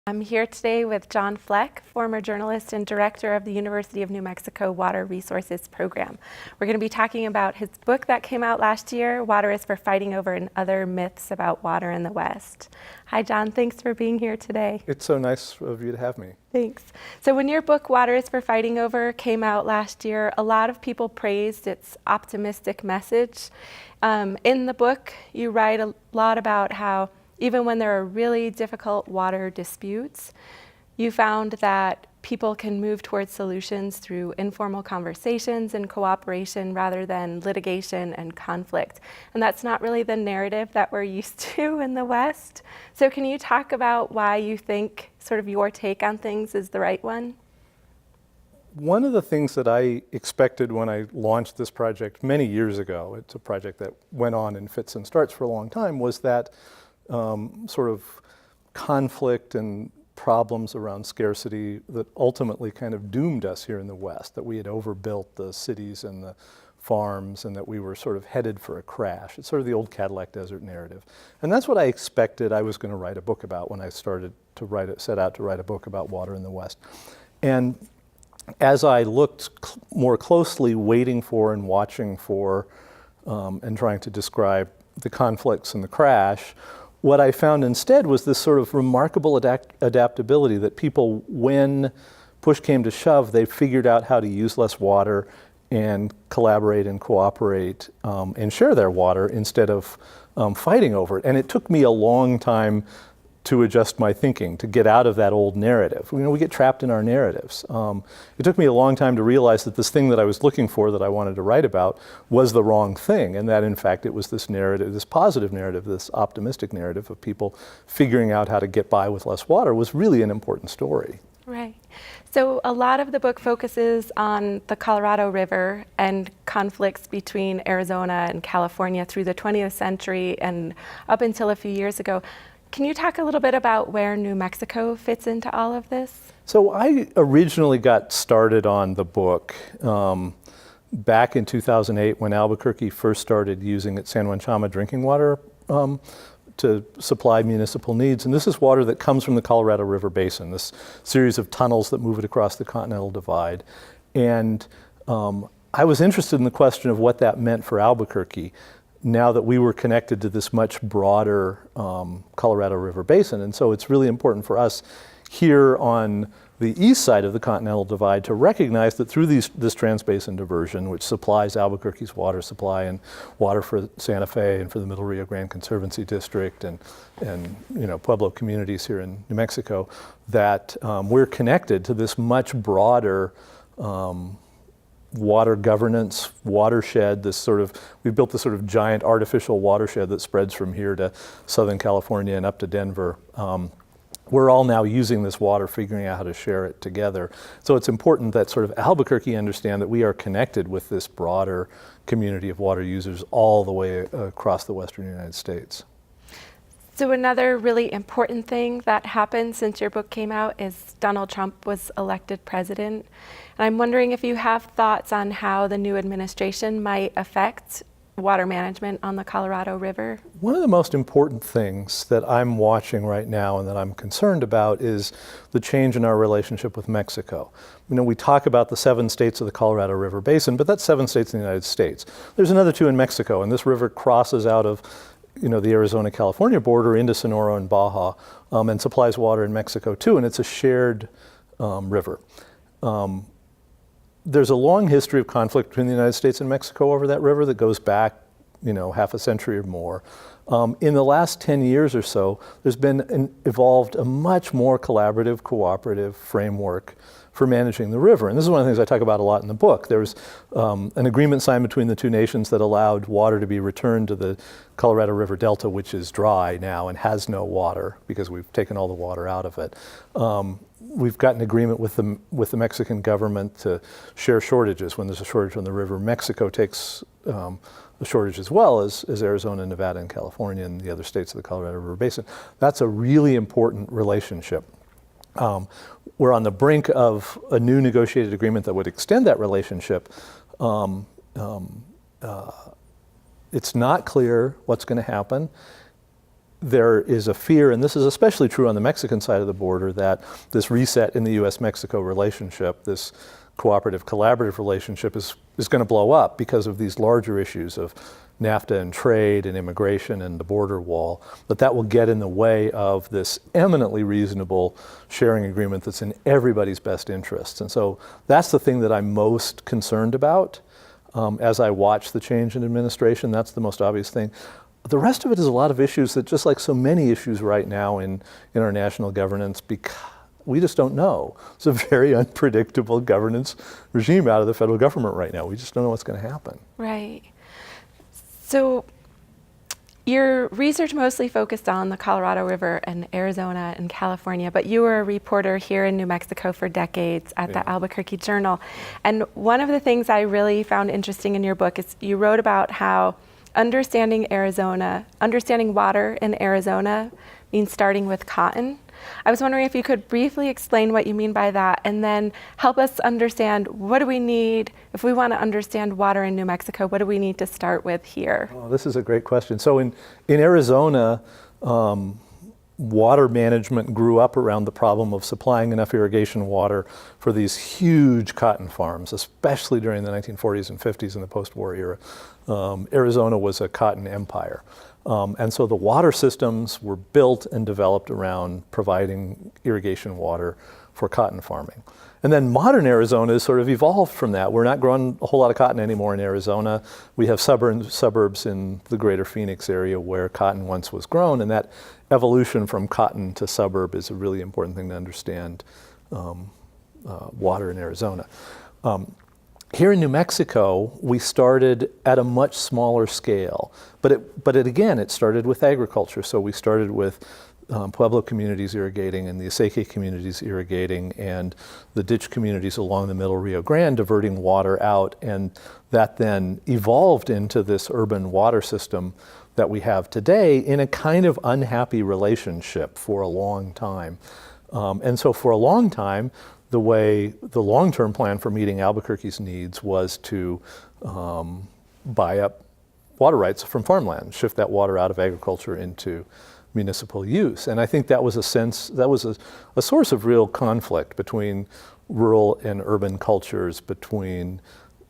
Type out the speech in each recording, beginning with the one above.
I'm here today with John Fleck, former journalist and director of the University of New Mexico Water Resources Program. We're going to be talking about his book that came out last year, Water is for Fighting Over and Other Myths About Water in the West. Hi, John. Thanks for being here today. It's so nice of you to have me. Thanks. So when your book, Water is for Fighting Over, came out last year, a lot of people praised its optimistic message. In the book, you write a lot about how even when there are really difficult water disputes, you found that people can move towards solutions through informal conversations and cooperation rather than litigation and conflict. And that's not really the narrative that we're used to in the West. So can you talk about why you think sort of your take on things is the right one? One of the things that I expected when I launched this project many years ago, it's a project that went on in fits and starts for a long time, was that sort of conflict and problems around scarcity that ultimately kind of doomed us here in the West, that we had overbuilt the cities and the farms and that we were sort of headed for a crash. It's sort of the old Cadillac Desert narrative. And that's what I expected I was going to write a book about when I started to set out to write a book about water in the West. And as I looked more closely, waiting for and watching for and trying to describe the conflicts and the crash, what I found instead was this sort of remarkable adaptability that people, when push came to shove, they figured out how to use less water and collaborate and cooperate and share their water instead of fighting over it. And it took me a long time to adjust my thinking, to get out of that old narrative. You know, we get trapped in our narratives. It took me a long time to realize that this thing that I was looking for, that I wanted to write about, was the wrong thing, and that in fact it was this narrative, this positive narrative, this optimistic narrative of people figuring out how to get by with less water was really an important story. Right. So a lot of the book focuses on the Colorado River and conflicts between Arizona and California through the 20th century and up until a few years ago. Can you talk a little bit about where New Mexico fits into all of this? So I originally got started on the book back in 2008 when Albuquerque first started using its San Juan Chama drinking water to supply municipal needs. And this is water that comes from the Colorado River Basin, this series of tunnels that move it across the Continental Divide. And I was interested in the question of what that meant for Albuquerque, now that we were connected to this much broader Colorado River Basin. And so it's really important for us here on the east side of the Continental Divide to recognize that through this transbasin diversion, which supplies Albuquerque's water supply and water for Santa Fe and for the Middle Rio Grande Conservancy District and you know, Pueblo communities here in New Mexico, that we're connected to this much broader water governance, watershed, we've built this sort of giant artificial watershed that spreads from here to Southern California and up to Denver. We're all now using this water, figuring out how to share it together. So it's important that sort of Albuquerque understand that we are connected with this broader community of water users all the way across the Western United States. So another really important thing that happened since your book came out is Donald Trump was elected president. And I'm wondering if you have thoughts on how the new administration might affect water management on the Colorado River. One of the most important things that I'm watching right now and that I'm concerned about is the change in our relationship with Mexico. You know, we talk about the 7 states of the Colorado River Basin, but that's 7 states in the United States. There's another 2 in Mexico, and this river crosses out of the Arizona-California border into Sonora and Baja, and supplies water in Mexico too, and it's a shared river. There's a long history of conflict between the United States and Mexico over that river that goes back, half a century or more. In the last 10 years or so, there's been evolved a much more collaborative, cooperative framework for managing the river. And this is one of the things I talk about a lot in the book. There was an agreement signed between the 2 nations that allowed water to be returned to the Colorado River Delta, which is dry now and has no water because we've taken all the water out of it. We've got an agreement with the Mexican government to share shortages when there's a shortage on the river. Mexico takes the shortage as well as Arizona, Nevada, and California, and the other states of the Colorado River Basin. That's a really important relationship. We're on the brink of a new negotiated agreement that would extend that relationship. It's not clear what's going to happen. there is a fear, and this is especially true on the Mexican side of the border, that this reset in the U.S.-Mexico relationship, this cooperative, collaborative relationship is going to blow up because of these larger issues of NAFTA and trade and immigration and the border wall, that will get in the way of this eminently reasonable sharing agreement that's in everybody's best interests. And so that's the thing that I'm most concerned about as I watch the change in administration. That's the most obvious thing. The rest of it is a lot of issues that, just like so many issues right now in our national governance, because we just don't know. It's a very unpredictable governance regime out of the federal government right now. We just don't know what's going to happen. Right. So your research mostly focused on the Colorado River and Arizona and California, but you were a reporter here in New Mexico for decades at the Albuquerque Journal. And one of the things I really found interesting in your book is you wrote about how understanding water in Arizona means starting with cotton. I was wondering if you could briefly explain what you mean by that, and then help us understand, what do we need if we want to understand water in New Mexico? What do we need to start with here? Oh, this is a great question. So in Arizona, water management grew up around the problem of supplying enough irrigation water for these huge cotton farms, especially during the 1940s and 50s in the post-war era. Arizona was a cotton empire. And so the water systems were built and developed around providing irrigation water for cotton farming. And then modern Arizona has sort of evolved from that. We're not growing a whole lot of cotton anymore in Arizona. We have suburbs in the greater Phoenix area where cotton once was grown, and that evolution from cotton to suburb is a really important thing to understand water in Arizona. Here in New Mexico, we started at a much smaller scale, but it started with agriculture. So we started with Pueblo communities irrigating and the Osage communities irrigating and the ditch communities along the middle Rio Grande diverting water out, and that then evolved into this urban water system that we have today in a kind of unhappy relationship for a long time. And so for a long time, the long-term plan for meeting Albuquerque's needs was to buy up water rights from farmland, shift that water out of agriculture into municipal use. And I think that was a source of real conflict between rural and urban cultures, between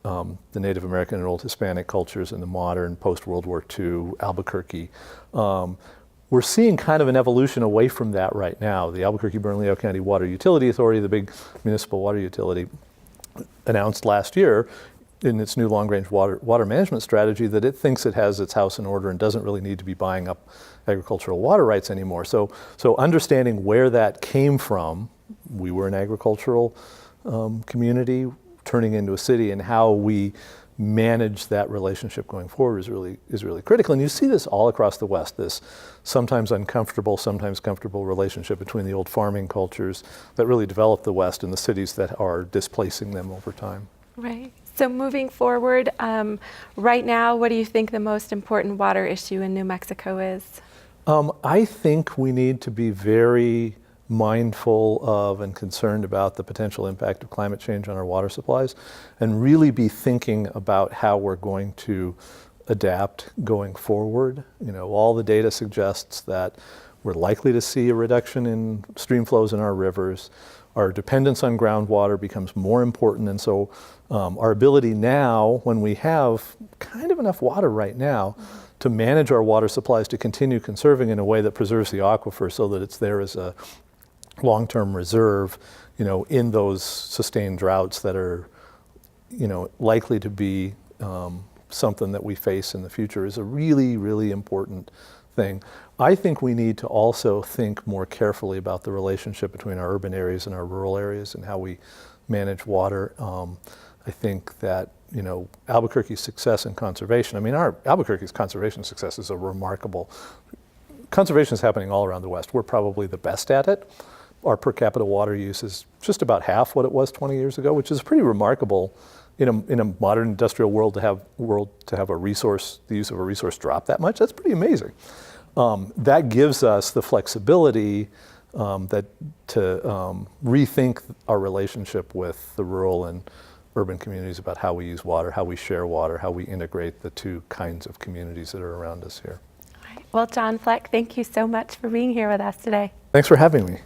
the Native American and Old Hispanic cultures and the modern post-World War II Albuquerque. We're seeing kind of an evolution away from that right now. The Albuquerque-Bernalillo County Water Utility Authority, the big municipal water utility, announced last year in its new long-range water management strategy that it thinks it has its house in order and doesn't really need to be buying up agricultural water rights anymore. So understanding where that came from, we were an agricultural community turning into a city, and how we manage that relationship going forward is really critical. And you see this all across the West, this sometimes uncomfortable, sometimes comfortable relationship between the old farming cultures that really developed the West and the cities that are displacing them over time. Right. So moving forward, right now, what do you think the most important water issue in New Mexico is? I think we need to be very mindful of and concerned about the potential impact of climate change on our water supplies, and really be thinking about how we're going to adapt going forward. You know, all the data suggests that we're likely to see a reduction in stream flows in our rivers. Our dependence on groundwater becomes more important, and so our ability now, when we have kind of enough water right now, to manage our water supplies, to continue conserving in a way that preserves the aquifer so that it's there as a long-term reserve, you know, in those sustained droughts that are, you know, likely to be something that we face in the future, is a really, really important thing. I think we need to also think more carefully about the relationship between our urban areas and our rural areas and how we manage water. I think that, you know, Albuquerque's success in conservation, I mean, Albuquerque's conservation success is a remarkable, conservation is happening all around the West. We're probably the best at it. Our per capita water use is just about half what it was 20 years ago, which is pretty remarkable in a modern industrial world to have a resource, the use of a resource drop that much. That's pretty amazing. That gives us the flexibility to rethink our relationship with the rural and urban communities about how we use water, how we share water, how we integrate the two kinds of communities that are around us here. Well, John Fleck, thank you so much for being here with us today. Thanks for having me.